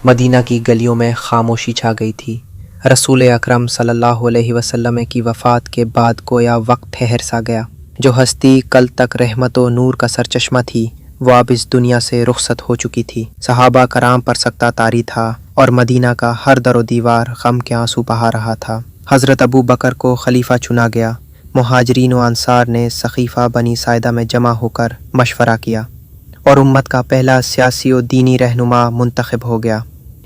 مدینہ کی گلیوں میں خاموشی چھا گئی تھی۔ رسول اکرم صلی اللہ علیہ وسلم کی وفات کے بعد گویا وقت ٹھہر سا گیا۔ جو ہستی کل تک رحمت و نور کا سرچشمہ تھی وہ اب اس دنیا سے رخصت ہو چکی تھی۔ صحابہ کرام پر سکتہ طاری تھا اور مدینہ کا ہر در و دیوار غم کے آنسو بہا رہا تھا۔ حضرت ابو بکر کو خلیفہ چنا گیا۔ مہاجرین و انصار نے سقیفہ بنی ساعدہ میں جمع ہو کر مشورہ کیا اور امت کا پہلا سیاسی و دینی رہنما منتخب ہو گیا۔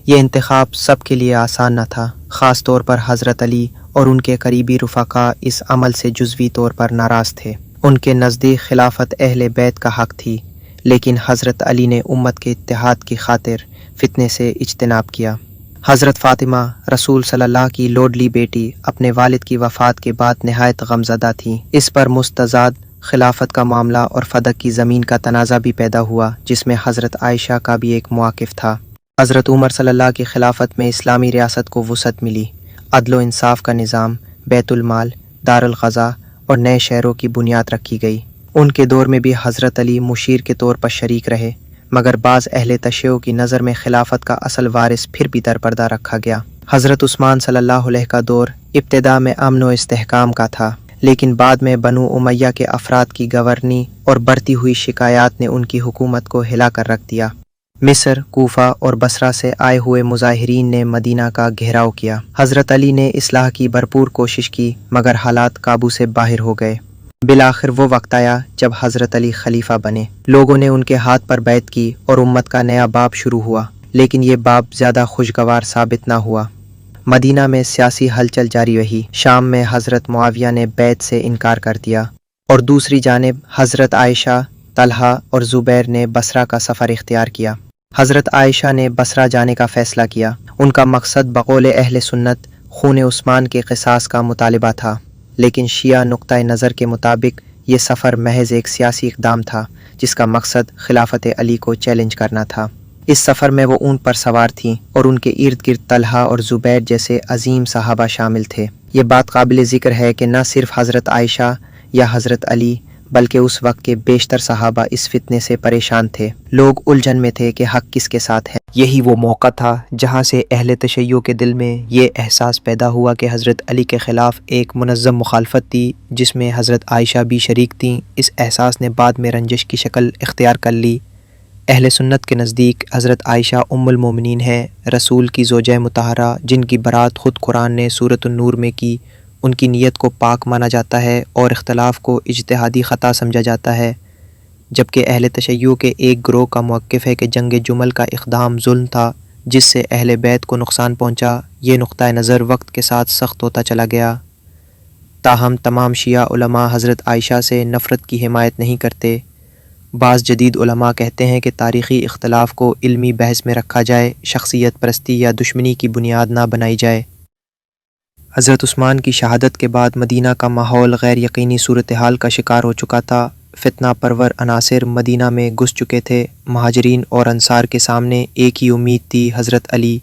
یہ انتخاب سب کے لیے آسان نہ تھا، خاص طور پر حضرت علی اور ان کے قریبی رفقا اس عمل سے جزوی طور پر ناراض تھے۔ ان کے نزدیک خلافت اہل بیت کا حق تھی، لیکن حضرت علی نے امت کے اتحاد کی خاطر فتنے سے اجتناب کیا۔ حضرت فاطمہ رسول صلی اللہ کی لوڈلی بیٹی اپنے والد کی وفات کے بعد نہایت غمزدہ تھیں۔ اس پر مستزاد خلافت کا معاملہ اور فدق کی زمین کا تنازع بھی پیدا ہوا، جس میں حضرت عائشہ کا بھی ایک مواقف تھا۔ حضرت عمر صلی اللہ کی خلافت میں اسلامی ریاست کو وسعت ملی۔ عدل و انصاف کا نظام، بیت المال، دارالقضاء اور نئے شہروں کی بنیاد رکھی گئی۔ ان کے دور میں بھی حضرت علی مشیر کے طور پر شریک رہے، مگر بعض اہل تشیع کی نظر میں خلافت کا اصل وارث پھر بھی درپردہ رکھا گیا۔ حضرت عثمان صلی اللہ علیہ کا دور ابتدا میں امن و استحکام کا تھا، لیکن بعد میں بنو امیہ کے افراد کی گورنی اور بڑھتی ہوئی شکایات نے ان کی حکومت کو ہلا کر رکھ دیا۔ مصر، کوفہ اور بصرہ سے آئے ہوئے مظاہرین نے مدینہ کا گھیراؤ کیا۔ حضرت علی نے اصلاح کی بھرپور کوشش کی، مگر حالات قابو سے باہر ہو گئے۔ بالآخر وہ وقت آیا جب حضرت علی خلیفہ بنے۔ لوگوں نے ان کے ہاتھ پر بیعت کی اور امت کا نیا باب شروع ہوا، لیکن یہ باب زیادہ خوشگوار ثابت نہ ہوا۔ مدینہ میں سیاسی ہلچل جاری رہی۔ شام میں حضرت معاویہ نے بیعت سے انکار کر دیا اور دوسری جانب حضرت عائشہ، طلحہ اور زبیر نے بصرہ کا سفر اختیار کیا۔ حضرت عائشہ نے بصرہ جانے کا فیصلہ کیا۔ ان کا مقصد بقول اہل سنت خون عثمان کے قصاص کا مطالبہ تھا، لیکن شیعہ نقطۂ نظر کے مطابق یہ سفر محض ایک سیاسی اقدام تھا جس کا مقصد خلافت علی کو چیلنج کرنا تھا۔ اس سفر میں وہ اونٹ پر سوار تھیں اور ان کے ارد گرد طلحہ اور زبیر جیسے عظیم صحابہ شامل تھے۔ یہ بات قابل ذکر ہے کہ نہ صرف حضرت عائشہ یا حضرت علی بلکہ اس وقت کے بیشتر صحابہ اس فتنے سے پریشان تھے۔ لوگ الجھن میں تھے کہ حق کس کے ساتھ ہے۔ یہی وہ موقع تھا جہاں سے اہل تشیع کے دل میں یہ احساس پیدا ہوا کہ حضرت علی کے خلاف ایک منظم مخالفت تھی، جس میں حضرت عائشہ بھی شریک تھیں۔ اس احساس نے بعد میں رنجش کی شکل اختیار کر لی۔ اہل سنت کے نزدیک حضرت عائشہ ام المومنین ہیں، رسول کی زوجہ مطہرہ، جن کی برات خود قرآن نے سورۃ النور میں کی۔ ان کی نیت کو پاک مانا جاتا ہے اور اختلاف کو اجتہادی خطا سمجھا جاتا ہے، جبکہ اہل تشیع کے ایک گروہ کا موقف ہے کہ جنگ جمل کا اقدام ظلم تھا جس سے اہل بیت کو نقصان پہنچا۔ یہ نقطۂ نظر وقت کے ساتھ سخت ہوتا چلا گیا، تاہم تمام شیعہ علماء حضرت عائشہ سے نفرت کی حمایت نہیں کرتے۔ بعض جدید علماء کہتے ہیں کہ تاریخی اختلاف کو علمی بحث میں رکھا جائے، شخصیت پرستی یا دشمنی کی بنیاد نہ بنائی جائے۔ حضرت عثمان کی شہادت کے بعد مدینہ کا ماحول غیر یقینی صورتحال کا شکار ہو چکا تھا۔ فتنہ پرور عناصر مدینہ میں گھس چکے تھے۔ مہاجرین اور انصار کے سامنے ایک ہی امید تھی، حضرت علی۔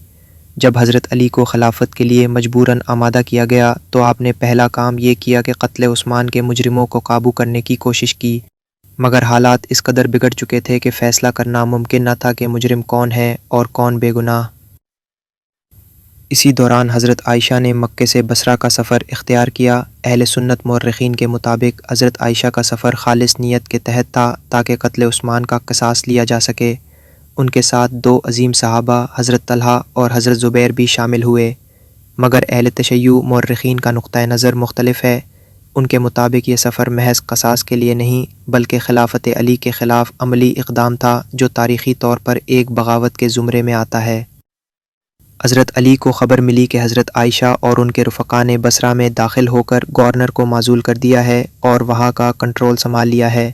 جب حضرت علی کو خلافت کے لیے مجبوراً آمادہ کیا گیا تو آپ نے پہلا کام یہ کیا کہ قتل عثمان کے مجرموں کو قابو کرنے کی کوشش کی، مگر حالات اس قدر بگڑ چکے تھے کہ فیصلہ کرنا ممکن نہ تھا کہ مجرم کون ہے اور کون بے گناہ۔ اسی دوران حضرت عائشہ نے مکے سے بصرہ کا سفر اختیار کیا۔ اہل سنت مورخین کے مطابق حضرت عائشہ کا سفر خالص نیت کے تحت تھا تاکہ قتل عثمان کا قصاص لیا جا سکے۔ ان کے ساتھ دو عظیم صحابہ حضرت طلحہ اور حضرت زبیر بھی شامل ہوئے، مگر اہل تشیع مورخین کا نقطۂ نظر مختلف ہے۔ ان کے مطابق یہ سفر محض قصاص کے لیے نہیں بلکہ خلافت علی کے خلاف عملی اقدام تھا، جو تاریخی طور پر ایک بغاوت کے زمرے میں آتا ہے۔ حضرت علی کو خبر ملی کہ حضرت عائشہ اور ان کے رفقا نے بصرہ میں داخل ہو کر گورنر کو معزول کر دیا ہے اور وہاں کا کنٹرول سنبھال لیا ہے۔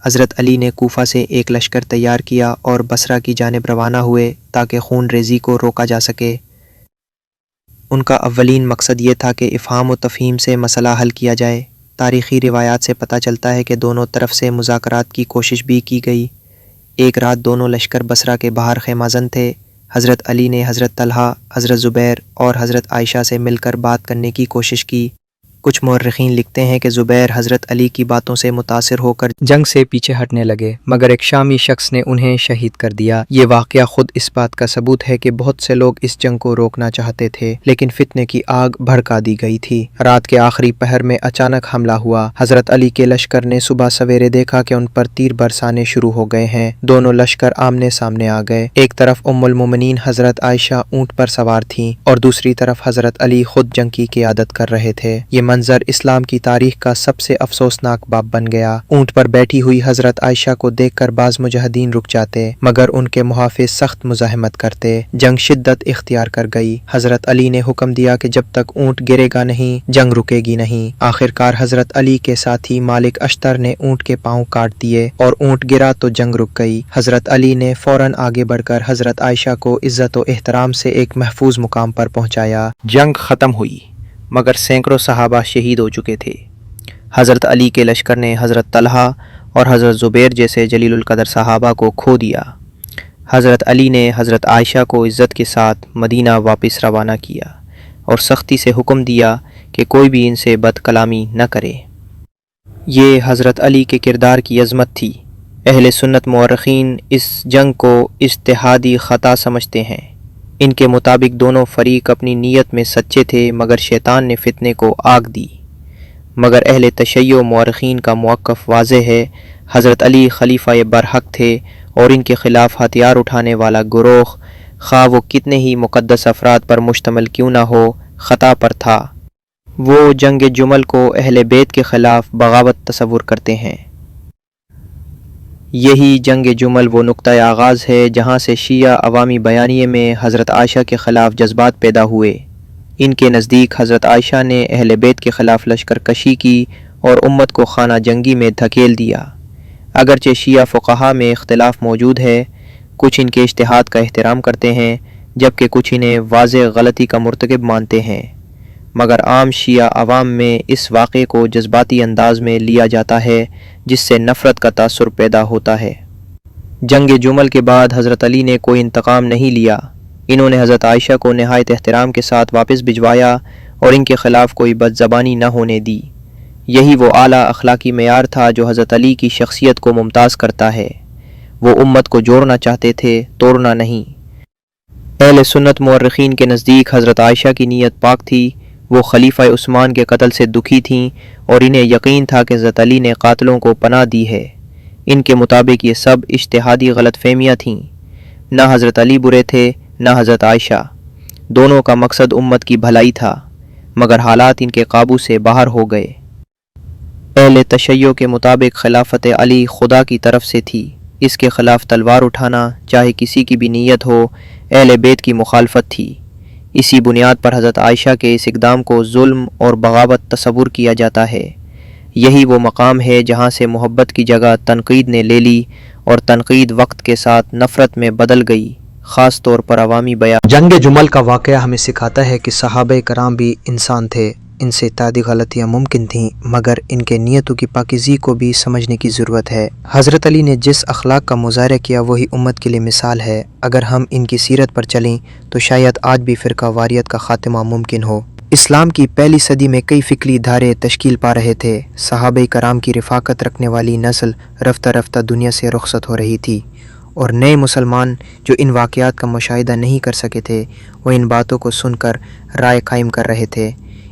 حضرت علی نے کوفہ سے ایک لشکر تیار کیا اور بصرہ کی جانب روانہ ہوئے تاکہ خون ریزی کو روکا جا سکے۔ ان کا اولین مقصد یہ تھا کہ افہام و تفہیم سے مسئلہ حل کیا جائے۔ تاریخی روایات سے پتہ چلتا ہے کہ دونوں طرف سے مذاکرات کی کوشش بھی کی گئی۔ ایک رات دونوں لشکر بصرہ کے باہر خیمہ زن تھے۔ حضرت علی نے حضرت طلحہ، حضرت زبیر اور حضرت عائشہ سے مل کر بات کرنے کی کوشش کی، کچھ مورخین لکھتے ہیں کہ زبیر حضرت علی کی باتوں سے متاثر ہو کر جنگ سے پیچھے ہٹنے لگے، مگر ایک شامی شخص نے انہیں شہید کر دیا۔ یہ واقعہ خود اس بات کا ثبوت ہے کہ بہت سے لوگ اس جنگ کو روکنا چاہتے تھے، لیکن فتنے کی آگ بھڑکا دی گئی تھی۔ رات کے آخری پہر میں اچانک حملہ ہوا۔ حضرت علی کے لشکر نے صبح سویرے دیکھا کہ ان پر تیر برسانے شروع ہو گئے ہیں۔ دونوں لشکر آمنے سامنے آ گئے۔ ایک طرف ام المومنین حضرت عائشہ اونٹ پر سوار تھیں اور دوسری طرف حضرت علی خود جنگ کی قیادت کر رہے تھے۔ یہ منظر اسلام کی تاریخ کا سب سے افسوسناک باب بن گیا۔ اونٹ پر بیٹھی ہوئی حضرت عائشہ کو دیکھ کر بعض مجاہدین رک جاتے، مگر ان کے محافظ سخت مزاحمت کرتے۔ جنگ شدت اختیار کر گئی۔ حضرت علی نے حکم دیا کہ جب تک اونٹ گرے گا نہیں، جنگ رکے گی نہیں۔ آخرکار حضرت علی کے ساتھی مالک اشتر نے اونٹ کے پاؤں کاٹ دیے اور اونٹ گرا تو جنگ رک گئی۔ حضرت علی نے فوراً آگے بڑھ کر حضرت عائشہ کو عزت و احترام سے ایک محفوظ مقام پر پہنچایا۔ جنگ ختم ہوئی، مگر سینکڑوں صحابہ شہید ہو چکے تھے۔ حضرت علی کے لشکر نے حضرت طلحہ اور حضرت زبیر جیسے جلیل القدر صحابہ کو کھو دیا۔ حضرت علی نے حضرت عائشہ کو عزت کے ساتھ مدینہ واپس روانہ کیا اور سختی سے حکم دیا کہ کوئی بھی ان سے بد کلامی نہ کرے۔ یہ حضرت علی کے کردار کی عظمت تھی۔ اہل سنت مورخین اس جنگ کو اجتہادی خطا سمجھتے ہیں۔ ان کے مطابق دونوں فریق اپنی نیت میں سچے تھے، مگر شیطان نے فتنے کو آگ دی۔ مگر اہل تشیع مورخین کا موقف واضح ہے۔ حضرت علی خلیفہ برحق تھے اور ان کے خلاف ہتھیار اٹھانے والا گروہ، خواہ وہ کتنے ہی مقدس افراد پر مشتمل کیوں نہ ہو، خطا پر تھا۔ وہ جنگ جمل کو اہل بیت کے خلاف بغاوت تصور کرتے ہیں۔ یہی جنگ جمل وہ نقطۂ آغاز ہے جہاں سے شیعہ عوامی بیانیے میں حضرت عائشہ کے خلاف جذبات پیدا ہوئے۔ ان کے نزدیک حضرت عائشہ نے اہل بیت کے خلاف لشکر کشی کی اور امت کو خانہ جنگی میں دھکیل دیا۔ اگرچہ شیعہ فقہا میں اختلاف موجود ہے، کچھ ان کے اجتہاد کا احترام کرتے ہیں جبکہ کچھ انہیں واضح غلطی کا مرتکب مانتے ہیں، مگر عام شیعہ عوام میں اس واقعے کو جذباتی انداز میں لیا جاتا ہے جس سے نفرت کا تاثر پیدا ہوتا ہے۔ جنگ جمل کے بعد حضرت علی نے کوئی انتقام نہیں لیا۔ انہوں نے حضرت عائشہ کو نہایت احترام کے ساتھ واپس بھجوایا اور ان کے خلاف کوئی بد زبانی نہ ہونے دی۔ یہی وہ اعلیٰ اخلاقی معیار تھا جو حضرت علی کی شخصیت کو ممتاز کرتا ہے۔ وہ امت کو جوڑنا چاہتے تھے، توڑنا نہیں۔ اہل سنت مورخین کے نزدیک حضرت عائشہ کی نیت پاک تھی۔ وہ خلیفہ عثمان کے قتل سے دکھی تھیں اور انہیں یقین تھا کہ حضرت علی نے قاتلوں کو پناہ دی ہے۔ ان کے مطابق یہ سب اجتہادی غلط فہمیاں تھیں۔ نہ حضرت علی برے تھے، نہ حضرت عائشہ۔ دونوں کا مقصد امت کی بھلائی تھا، مگر حالات ان کے قابو سے باہر ہو گئے۔ اہل تشیع کے مطابق خلافت علی خدا کی طرف سے تھی۔ اس کے خلاف تلوار اٹھانا، چاہے کسی کی بھی نیت ہو، اہل بیت کی مخالفت تھی۔ اسی بنیاد پر حضرت عائشہ کے اس اقدام کو ظلم اور بغاوت تصور کیا جاتا ہے۔ یہی وہ مقام ہے جہاں سے محبت کی جگہ تنقید نے لے لی اور تنقید وقت کے ساتھ نفرت میں بدل گئی، خاص طور پر عوامی بیان۔ جنگ جمل کا واقعہ ہمیں سکھاتا ہے کہ صحابہ کرام بھی انسان تھے، ان سے اتحادی غلطیاں ممکن تھیں، مگر ان کے نیتوں کی پاکیزگی کو بھی سمجھنے کی ضرورت ہے۔ حضرت علی نے جس اخلاق کا مظاہرہ کیا وہی امت کے لیے مثال ہے۔ اگر ہم ان کی سیرت پر چلیں تو شاید آج بھی فرقہ واریت کا خاتمہ ممکن ہو۔ اسلام کی پہلی صدی میں کئی فکری دھارے تشکیل پا رہے تھے۔ صحابہ کرام کی رفاقت رکھنے والی نسل رفتہ رفتہ دنیا سے رخصت ہو رہی تھی، اور نئے مسلمان جو ان واقعات کا مشاہدہ نہیں کر سکے تھے وہ ان باتوں کو سن کر رائے قائم کر رہے تھے۔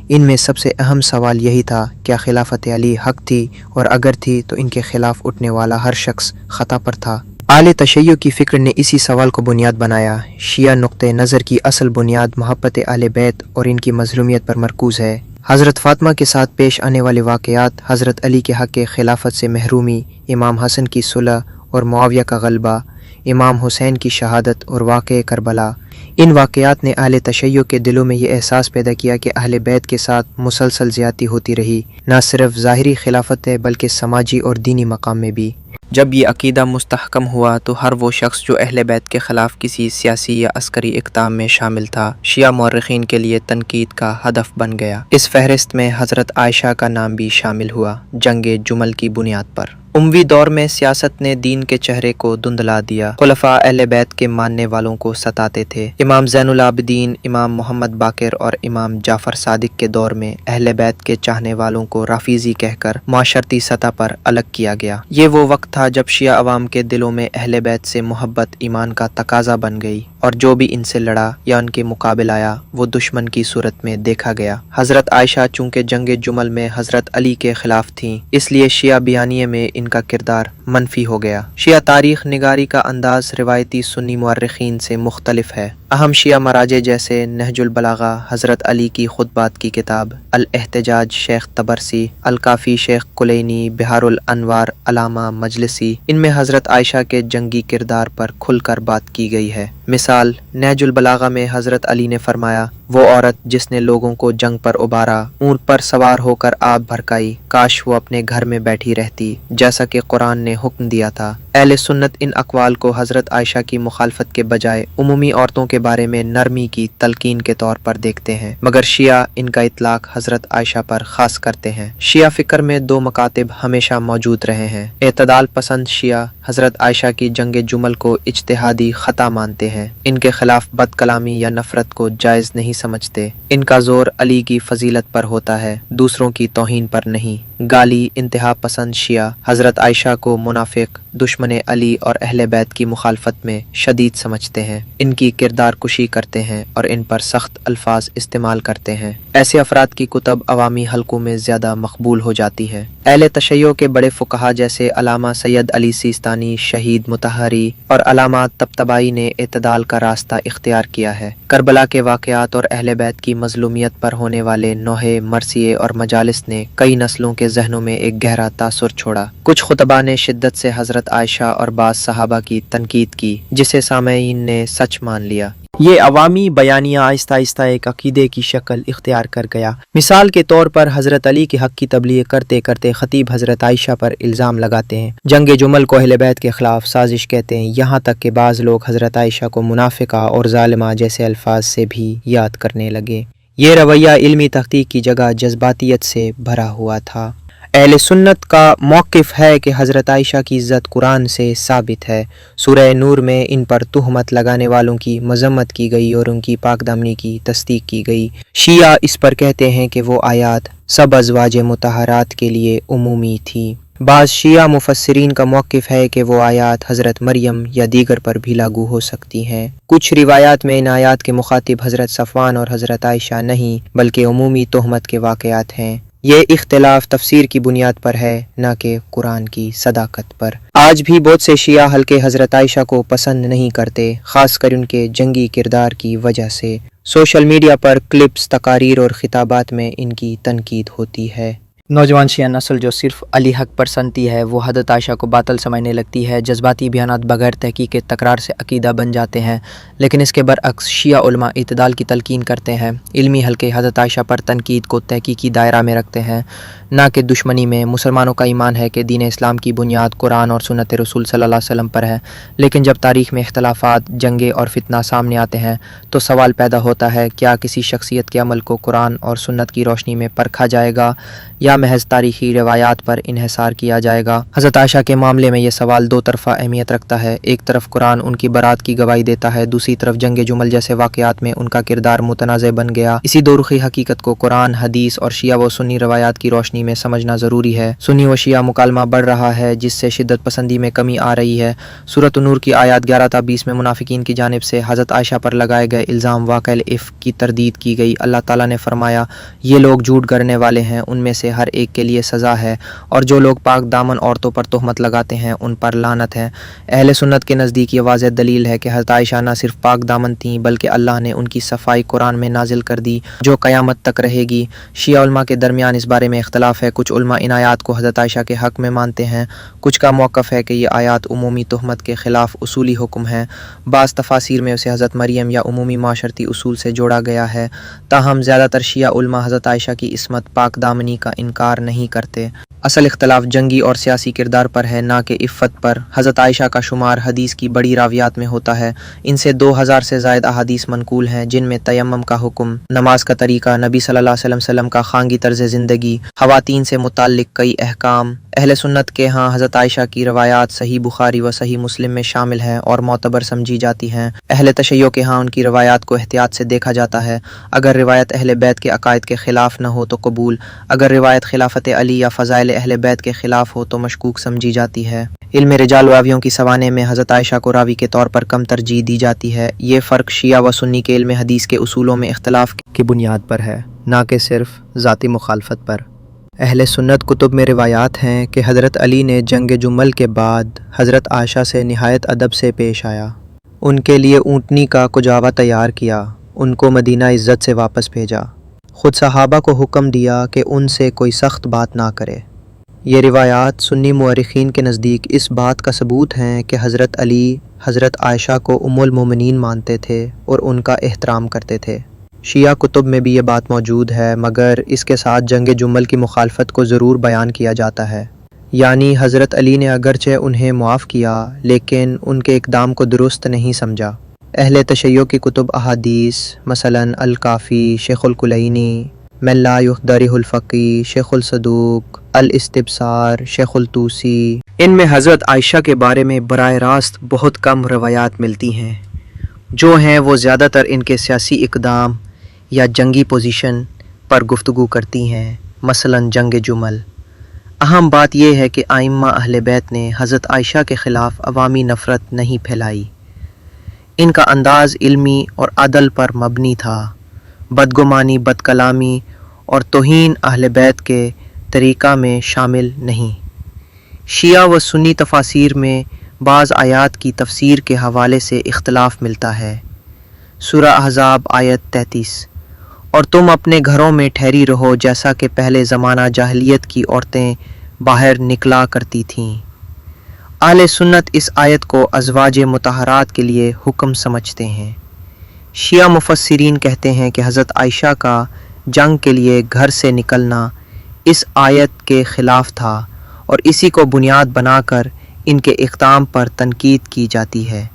ان میں سب سے اہم سوال یہی تھا، کیا خلافت علی حق تھی، اور اگر تھی تو ان کے خلاف اٹھنے والا ہر شخص خطا پر تھا۔ اعلی تشیع کی فکر نے اسی سوال کو بنیاد بنایا۔ شیعہ نقطۂ نظر کی اصل بنیاد محبت اہل بیت اور ان کی مظلومیت پر مرکوز ہے۔ حضرت فاطمہ کے ساتھ پیش آنے والے واقعات، حضرت علی کے حق خلافت سے محرومی، امام حسن کی صلح اور معاویہ کا غلبہ، امام حسین کی شہادت اور واقعہ کربلا، ان واقعات نے اہل تشیع کے دلوں میں یہ احساس پیدا کیا کہ اہل بیت کے ساتھ مسلسل زیادتی ہوتی رہی، نہ صرف ظاہری خلافت ہے بلکہ سماجی اور دینی مقام میں بھی۔ جب یہ عقیدہ مستحکم ہوا تو ہر وہ شخص جو اہل بیت کے خلاف کسی سیاسی یا عسکری اقدام میں شامل تھا، شیعہ مورخین کے لیے تنقید کا ہدف بن گیا۔ اس فہرست میں حضرت عائشہ کا نام بھی شامل ہوا، جنگ جمل کی بنیاد پر۔ اموی دور میں سیاست نے دین کے چہرے کو دھندلا دیا۔ خلفاء اہل بیت کے ماننے والوں کو ستاتے تھے۔ امام زین العابدین، امام محمد باقر اور امام جعفر صادق کے دور میں اہل بیت کے چاہنے والوں کو رافیضی کہہ کر معاشرتی سطح پر الگ کیا گیا۔ یہ وہ وقت تھا جب شیعہ عوام کے دلوں میں اہل بیت سے محبت ایمان کا تقاضا بن گئی، اور جو بھی ان سے لڑا یا ان کے مقابل آیا وہ دشمن کی صورت میں دیکھا گیا۔ حضرت عائشہ چونکہ جنگ جمل میں حضرت علی کے خلاف تھیں، اس لیے شیعہ بیانیے میں ان کا کردار منفی ہو گیا۔ شیعہ تاریخ نگاری کا انداز روایتی سنی مورخین سے مختلف ہے۔ اہم شیعہ مراجع جیسے نہج البلاغہ، حضرت علی کی خطبات کی کتاب، الاحتجاج شیخ طبرسی، الکافی شیخ کلینی، بحار الانوار علامہ مجلسی، ان میں حضرت عائشہ کے جنگی کردار پر کھل کر بات کی گئی ہے۔ مثال، نہج البلاغہ میں حضرت علی نے فرمایا، وہ عورت جس نے لوگوں کو جنگ پر ابھارا، اونٹ پر سوار ہو کر آب بھڑکائی، کاش وہ اپنے گھر میں بیٹھی رہتی جیسا کہ قرآن نے حکم دیا تھا۔ اہل سنت ان اقوال کو حضرت عائشہ کی مخالفت کے بجائے عمومی عورتوں کے بارے میں نرمی کی تلقین کے طور پر دیکھتے ہیں، مگر شیعہ ان کا اطلاق حضرت عائشہ پر خاص کرتے ہیں۔ شیعہ فکر میں دو مکاتب ہمیشہ موجود رہے ہیں۔ اعتدال پسند شیعہ حضرت عائشہ کی جنگ جمل کو اجتہادی خطا مانتے ہیں، ان کے خلاف بد کلامی یا نفرت کو جائز نہیں سمجھتے۔ ان کا زور علی کی فضیلت پر ہوتا ہے، دوسروں کی توہین پر نہیں۔ گالی انتہا پسند شیعہ حضرت عائشہ کو منافق، دشمن علی اور اہل بیت کی مخالفت میں شدید سمجھتے ہیں، ان کی کردار کشی کرتے ہیں اور ان پر سخت الفاظ استعمال کرتے ہیں۔ ایسے افراد کی کتب عوامی حلقوں میں زیادہ مقبول ہو جاتی ہے۔ اہل تشیع کے بڑے فقہا جیسے علامہ سید علی سیستانی، شہید مطہری اور علامہ طبطبائی نے اعتدال کا راستہ اختیار کیا ہے۔ کربلا کے واقعات اور اہل بیت کی مظلومیت پر ہونے والے نوحے، مرثیے اور مجالس نے کئی نسلوں کے ذہنوں میں ایک گہرا تاثر چھوڑا۔ کچھ خطباء نے شدت سے حضرت عائشہ اور بعض صحابہ کی تنقید کی، جسے سامعین نے سچ مان لیا۔ یہ عوامی بیانیہ آہستہ آہستہ ایک عقیدے کی شکل اختیار کر گیا۔ مثال کے طور پر حضرت علی کے حق کی تبلیغ کرتے کرتے خطیب حضرت عائشہ پر الزام لگاتے ہیں، جنگ جمل کو اہل بیت کے خلاف سازش کہتے ہیں، یہاں تک کہ بعض لوگ حضرت عائشہ کو منافقہ اور ظالمہ جیسے الفاظ سے بھی یاد کرنے لگے۔ یہ رویہ علمی تحقیق کی جگہ جذباتیت سے بھرا ہوا تھا۔ اہل سنت کا موقف ہے کہ حضرت عائشہ کی عزت قرآن سے ثابت ہے۔ سورہ نور میں ان پر تہمت لگانے والوں کی مذمت کی گئی اور ان کی پاک دامنی کی تصدیق کی گئی۔ شیعہ اس پر کہتے ہیں کہ وہ آیات سب ازواج مطہرات کے لیے عمومی تھی۔ بعض شیعہ مفسرین کا موقف ہے کہ وہ آیات حضرت مریم یا دیگر پر بھی لاگو ہو سکتی ہیں۔ کچھ روایات میں ان آیات کے مخاطب حضرت صفوان اور حضرت عائشہ نہیں بلکہ عمومی تہمت کے واقعات ہیں۔ یہ اختلاف تفسیر کی بنیاد پر ہے، نہ کہ قرآن کی صداقت پر۔ آج بھی بہت سے شیعہ حلقے حضرت عائشہ کو پسند نہیں کرتے، خاص کر ان کے جنگی کردار کی وجہ سے۔ سوشل میڈیا پر کلپس، تقاریر اور خطابات میں ان کی تنقید ہوتی ہے۔ نوجوان شیعہ نسل جو صرف علی حق پر سنتی ہے، وہ حضرت عائشہ کو باطل سمجھنے لگتی ہے۔ جذباتی بیانات بغیر تحقیق کے تکرار سے عقیدہ بن جاتے ہیں، لیکن اس کے برعکس شیعہ علماء اعتدال کی تلقین کرتے ہیں۔ علمی حلقے حضرت عائشہ پر تنقید کو تحقیقی دائرہ میں رکھتے ہیں، نہ کہ دشمنی میں۔ مسلمانوں کا ایمان ہے کہ دین اسلام کی بنیاد قرآن اور سنت رسول صلی اللہ علیہ وسلم پر ہے، لیکن جب تاریخ میں اختلافات، جنگیں اور فتنہ سامنے آتے ہیں تو سوال پیدا ہوتا ہے، کیا کسی شخصیت کے عمل کو قرآن اور سنت کی روشنی میں پرکھا جائے گا یا محض تاریخی روایات پر انحصار کیا جائے گا؟ حضرت عائشہ کے معاملے میں یہ سوال دو طرفہ اہمیت رکھتا ہے۔ ایک طرف قرآن ان کی برات کی گواہی دیتا ہے، دوسری طرف جنگ جمل جیسے واقعات میں ان کا کردار متنازع بن گیا۔ اسی دو رخی حقیقت کو قرآن، حدیث اور شیعہ و سنی روایات کی روشنی میں سمجھنا ضروری ہے۔ سنی و شیعہ مکالمہ بڑھ رہا ہے، جس سے شدت پسندی میں کمی آ رہی ہے۔ سورۃ نور کی آیات 11 تا 20 میں منافقین کی جانب سے حضرت عائشہ پر لگائے گئے الزام واقعہ افک کی تردید کی گئی۔ اللہ تعالیٰ نے فرمایا، یہ لوگ جھوٹ گھڑنے والے ہیں، ان میں سے ہر ایک کے لیے سزا ہے، اور جو لوگ پاک دامن عورتوں پر تہمت لگاتے ہیں ان پر لعنت ہے۔ اہل سنت کے نزدیک یہ واضح دلیل ہے کہ حضرت عائشہ نہ صرف پاک دامن تھیں بلکہ اللہ نے ان کی صفائی قرآن میں نازل کر دی، جو قیامت تک رہے گی۔ شیعہ علماء کے درمیان اس بارے میں اختلاف ہے۔ کچھ علماء ان آیات کو حضرت عائشہ کے حق میں مانتے ہیں، کچھ کا موقف ہے کہ یہ آیات عمومی تہمت کے خلاف اصولی حکم ہیں۔ بعض تفاسیر میں اسے حضرت مریم یا عمومی معاشرتی اصول سے جوڑا گیا ہے۔ تاہم زیادہ تر شیعہ علماء حضرت عائشہ کی عصمت، پاک دامنی کا انکار نہیں کرتے۔ اصل اختلاف جنگی اور سیاسی کردار پر ہے، نہ کہ عفت پر۔ حضرت عائشہ کا شمار حدیث کی بڑی راویات میں ہوتا ہے۔ ان سے 2000 سے زائد احادیث منقول ہیں، جن میں تیمم کا حکم، نماز کا طریقہ، نبی صلی اللہ علیہ وسلم کا خانگی طرز زندگی، خواتین سے متعلق کئی احکام۔ اہل سنت کے ہاں حضرت عائشہ کی روایات صحیح بخاری و صحیح مسلم میں شامل ہیں اور معتبر سمجھی جاتی ہیں۔ اہل تشیع کے ہاں ان کی روایات کو احتیاط سے دیکھا جاتا ہے۔ اگر روایت اہل بیت کے عقائد کے خلاف نہ ہو تو قبول، اگر روایت خلافت علی یا فضائل اہل بیت کے خلاف ہو تو مشکوک سمجھی جاتی ہے۔ علم رجال راویوں کی سوانح میں حضرت عائشہ کو راوی کے طور پر کم ترجیح دی جاتی ہے۔ یہ فرق شیعہ و سنی کے علم حدیث کے اصولوں میں اختلاف کی بنیاد پر ہے، نہ کہ صرف ذاتی مخالفت پر۔ اہل سنت کتب میں روایات ہیں کہ حضرت علی نے جنگ جمل کے بعد حضرت عائشہ سے نہایت ادب سے پیش آیا، ان کے لیے اونٹنی کا کجاوا تیار کیا، ان کو مدینہ عزت سے واپس بھیجا، خود صحابہ کو حکم دیا کہ ان سے کوئی سخت بات نہ کرے۔ یہ روایات سنی مورخین کے نزدیک اس بات کا ثبوت ہیں کہ حضرت علی حضرت عائشہ کو ام المومنین مانتے تھے اور ان کا احترام کرتے تھے۔ شیعہ کتب میں بھی یہ بات موجود ہے، مگر اس کے ساتھ جنگ جمل کی مخالفت کو ضرور بیان کیا جاتا ہے۔ یعنی حضرت علی نے اگرچہ انہیں معاف کیا لیکن ان کے اقدام کو درست نہیں سمجھا۔ اہل تشیع کی کتب احادیث مثلاً الکافی، شیخ الکلینی، من لا یخدرہ الفقی، شیخ الصدوق، الاستبصار، شیخ الطوسی، ان میں حضرت عائشہ کے بارے میں براہ راست بہت کم روایات ملتی ہیں۔ جو ہیں وہ زیادہ تر ان کے سیاسی اقدام یا جنگی پوزیشن پر گفتگو کرتی ہیں، مثلاً جنگ جمل۔ اہم بات یہ ہے کہ ائمہ اہل بیت نے حضرت عائشہ کے خلاف عوامی نفرت نہیں پھیلائی۔ ان کا انداز علمی اور عدل پر مبنی تھا، بدگمانی، بد کلامی اور توہین اہل بیت کے طریقہ میں شامل نہیں۔ شیعہ و سنی تفاسیر میں بعض آیات کی تفسیر کے حوالے سے اختلاف ملتا ہے۔ سورہ احزاب آیت 33، اور تم اپنے گھروں میں ٹھہری رہو جیسا کہ پہلے زمانہ جاہلیت کی عورتیں باہر نکلا کرتی تھیں۔ اہل سنت اس آیت کو ازواج مطہرات کے لیے حکم سمجھتے ہیں۔ شیعہ مفسرین کہتے ہیں کہ حضرت عائشہ کا جنگ کے لیے گھر سے نکلنا اس آیت کے خلاف تھا اور اسی کو بنیاد بنا کر ان کے اقدام پر تنقید کی جاتی ہے۔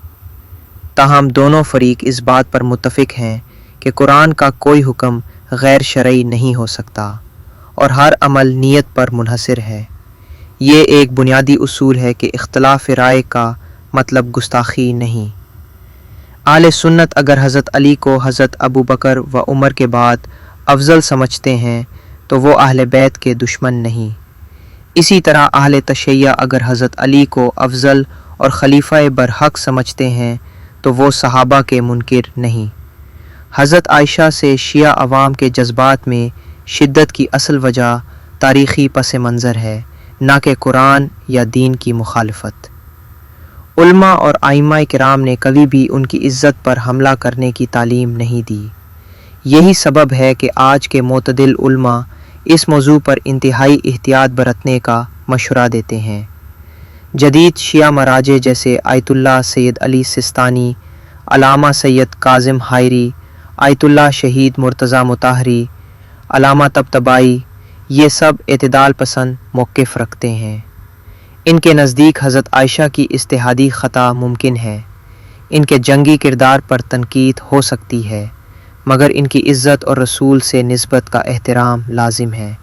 تاہم دونوں فریق اس بات پر متفق ہیں کہ قرآن کا کوئی حکم غیر شرعی نہیں ہو سکتا اور ہر عمل نیت پر منحصر ہے۔ یہ ایک بنیادی اصول ہے کہ اختلاف رائے کا مطلب گستاخی نہیں۔ اہل سنت اگر حضرت علی کو حضرت ابو بکر و عمر کے بعد افضل سمجھتے ہیں تو وہ اہل بیت کے دشمن نہیں۔ اسی طرح اہل تشیع اگر حضرت علی کو افضل اور خلیفہ برحق سمجھتے ہیں تو وہ صحابہ کے منکر نہیں۔ حضرت عائشہ سے شیعہ عوام کے جذبات میں شدت کی اصل وجہ تاریخی پس منظر ہے، نہ کہ قرآن یا دین کی مخالفت۔ علماء اور ائمہ کرام نے کبھی بھی ان کی عزت پر حملہ کرنے کی تعلیم نہیں دی۔ یہی سبب ہے کہ آج کے معتدل علماء اس موضوع پر انتہائی احتیاط برتنے کا مشورہ دیتے ہیں۔ جدید شیعہ مراجع جیسے آیت اللہ سید علی سستانی، علامہ سید کاظم حائری، آیت اللہ شہید مرتضیٰ مطہری، علامہ طبطبائی، یہ سب اعتدال پسند موقف رکھتے ہیں۔ ان کے نزدیک حضرت عائشہ کی اجتہادی خطا ممکن ہے، ان کے جنگی کردار پر تنقید ہو سکتی ہے، مگر ان کی عزت اور رسول سے نسبت کا احترام لازم ہے۔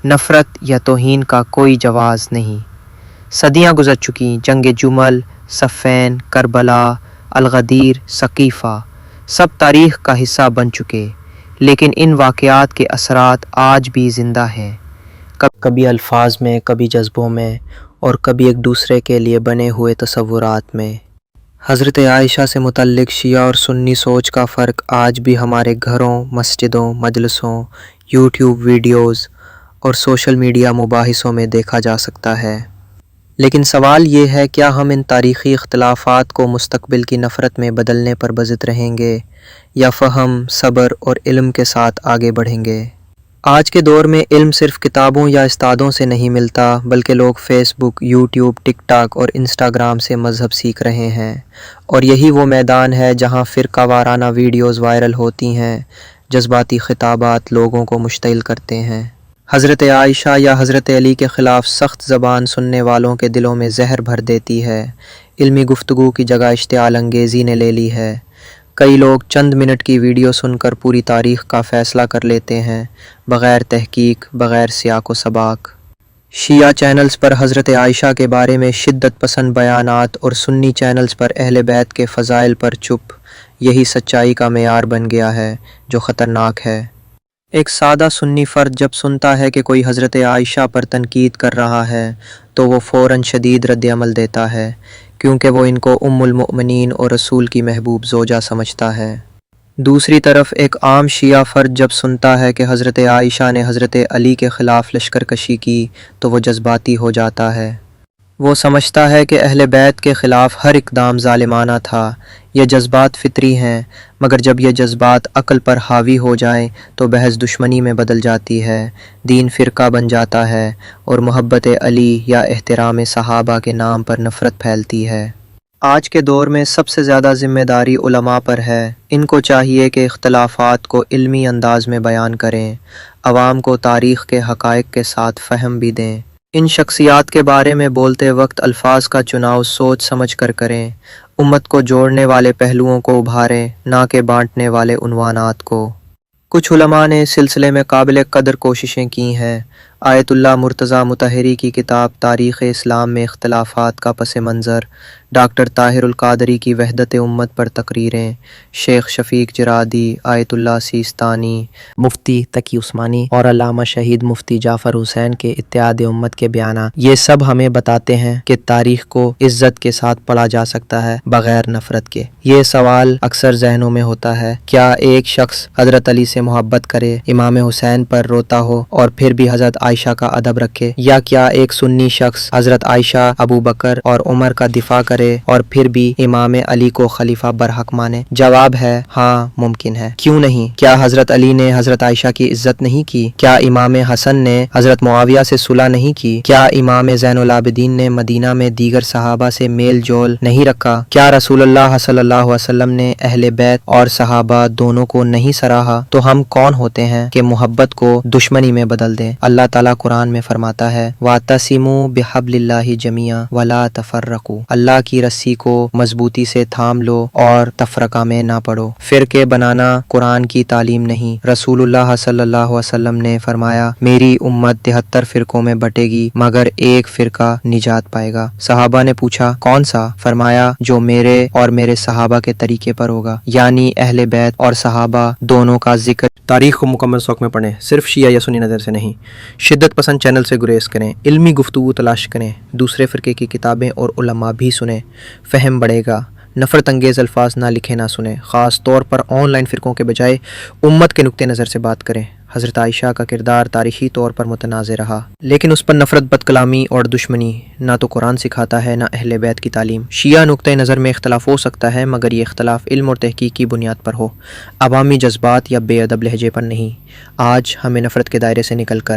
نفرت یا توہین کا کوئی جواز نہیں۔ صدیاں گزر چکیں، جنگ جمل، صفین، کربلا، الغدیر، سقیفہ سب تاریخ کا حصہ بن چکے، لیکن ان واقعات کے اثرات آج بھی زندہ ہیں، کبھی الفاظ میں، کبھی جذبوں میں اور کبھی ایک دوسرے کے لیے بنے ہوئے تصورات میں۔ حضرت عائشہ سے متعلق شیعہ اور سنی سوچ کا فرق آج بھی ہمارے گھروں، مسجدوں، مجلسوں، یوٹیوب ویڈیوز اور سوشل میڈیا مباحثوں میں دیکھا جا سکتا ہے۔ لیکن سوال یہ ہے، کیا ہم ان تاریخی اختلافات کو مستقبل کی نفرت میں بدلنے پر بضد رہیں گے یا فہم، صبر اور علم کے ساتھ آگے بڑھیں گے؟ آج کے دور میں علم صرف کتابوں یا استادوں سے نہیں ملتا، بلکہ لوگ فیس بک، یوٹیوب، ٹک ٹاک اور انسٹاگرام سے مذہب سیکھ رہے ہیں، اور یہی وہ میدان ہے جہاں فرقہ وارانہ ویڈیوز وائرل ہوتی ہیں، جذباتی خطابات لوگوں کو مشتعل کرتے ہیں۔ حضرت عائشہ یا حضرت علی کے خلاف سخت زبان سننے والوں کے دلوں میں زہر بھر دیتی ہے۔ علمی گفتگو کی جگہ اشتعال انگیزی نے لے لی ہے۔ کئی لوگ چند منٹ کی ویڈیو سن کر پوری تاریخ کا فیصلہ کر لیتے ہیں، بغیر تحقیق، بغیر سیاق و سباق۔ شیعہ چینلز پر حضرت عائشہ کے بارے میں شدت پسند بیانات اور سنی چینلز پر اہل بیت کے فضائل پر چپ، یہی سچائی کا معیار بن گیا ہے، جو خطرناک ہے۔ ایک سادہ سنی فرد جب سنتا ہے کہ کوئی حضرت عائشہ پر تنقید کر رہا ہے تو وہ فوراً شدید رد عمل دیتا ہے، کیونکہ وہ ان کو ام المؤمنین اور رسول کی محبوب زوجہ سمجھتا ہے۔ دوسری طرف ایک عام شیعہ فرد جب سنتا ہے کہ حضرت عائشہ نے حضرت علی کے خلاف لشکر کشی کی تو وہ جذباتی ہو جاتا ہے۔ وہ سمجھتا ہے کہ اہل بیت کے خلاف ہر اقدام ظالمانہ تھا۔ یہ جذبات فطری ہیں، مگر جب یہ جذبات عقل پر حاوی ہو جائیں تو بحث دشمنی میں بدل جاتی ہے، دین فرقہ بن جاتا ہے اور محبت علی یا احترام صحابہ کے نام پر نفرت پھیلتی ہے۔ آج کے دور میں سب سے زیادہ ذمہ داری علماء پر ہے۔ ان کو چاہیے کہ اختلافات کو علمی انداز میں بیان کریں، عوام کو تاریخ کے حقائق کے ساتھ فہم بھی دیں۔ ان شخصیات کے بارے میں بولتے وقت الفاظ کا چناؤ سوچ سمجھ کر کریں، امت کو جوڑنے والے پہلوؤں کو ابھاریں، نہ کہ بانٹنے والے عنوانات کو۔ کچھ علماء نے اس سلسلے میں قابل قدر کوششیں کی ہیں۔ آیت اللہ مرتضیٰ مطہری کی کتاب تاریخ اسلام میں اختلافات کا پس منظر، ڈاکٹر طاہر القادری کی وحدت امت پر تقریریں، شیخ شفیق جرادی، آیت اللہ سیستانی، مفتی تقی عثمانی اور علامہ شہید مفتی جعفر حسین کے اتحاد امت کے بیانات، یہ سب ہمیں بتاتے ہیں کہ تاریخ کو عزت کے ساتھ پڑھا جا سکتا ہے، بغیر نفرت کے۔ یہ سوال اکثر ذہنوں میں ہوتا ہے، کیا ایک شخص حضرت علی سے محبت کرے، امام حسین پر روتا ہو اور پھر بھی حضرت عائشہ کا ادب رکھے، یا کیا ایک سنی شخص حضرت عائشہ، ابو بکر اور عمر کا دفاع کرے اور پھر بھی امام علی کو خلیفہ برحق مانے؟ جواب ہے ہاں، ممکن ہے، کیوں نہیں؟ کیا حضرت علی نے حضرت عائشہ کی عزت نہیں کی؟ کیا امام حسن نے حضرت معاویہ سے صلح نہیں کی؟ کیا امام زین العابدین نے مدینہ میں دیگر صحابہ سے میل جول نہیں رکھا؟ کیا رسول اللہ صلی اللہ علیہ وسلم نے اہل بیت اور صحابہ دونوں کو نہیں سراہا؟ تو ہم کون ہوتے ہیں کہ محبت کو دشمنی میں بدل دیں؟ اللہ تعالیٰ قرآن میں فرماتا ہے وَاعْتَصِمُوا بِحَبْلِ اللَّهِ جَمِيعًا وَلَا تَفَرَّقُوا، اللہ کی رسی کو مضبوطی سے تھام لو اور تفرقہ میں نہ پڑو۔ فرقے بنانا قرآن کی تعلیم نہیں۔ رسول اللہ صلی اللہ علیہ وسلم نے فرمایا میری امت 73 فرقوں میں بٹے گی مگر ایک فرقہ نجات پائے گا۔ صحابہ نے پوچھا کون سا؟ فرمایا جو میرے اور میرے صحابہ کے طریقے پر ہوگا، یعنی اہل بیت اور صحابہ دونوں کا ذکر۔ تاریخ کو مکمل سوق میں پڑھیں، صرف شیعہ یا سنی نظر سے نہیں۔ شدت پسند چینل سے گریز کریں، علمی گفتگو تلاش کریں، دوسرے فرقے کی کتابیں اور علماء بھی سنیں، فہم بڑھے گا۔ نفرت انگیز الفاظ نہ لکھیں نہ سنیں، خاص طور پر آن لائن فرقوں کے بجائے امت کے نقطہ نظر سے بات کریں۔ حضرت عائشہ کا کردار تاریخی طور پر متنازع رہا، لیکن اس پر نفرت، بد کلامی اور دشمنی نہ تو قرآن سکھاتا ہے نہ اہل بیت کی تعلیم۔ شیعہ نقطہ نظر میں اختلاف ہو سکتا ہے مگر یہ اختلاف علم اور تحقیق کی بنیاد پر ہو، عوامی جذبات یا بے ادب لہجے پر نہیں۔ آج ہمیں نفرت کے دائرے سے نکل کر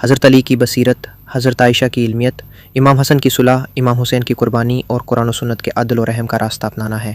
حضرت علی کی بصیرت، حضرت عائشہ کی علمیت، امام حسن کی صلح، امام حسین کی قربانی اور قرآن و سنت کے عدل و رحم کا راستہ اپنانا ہے۔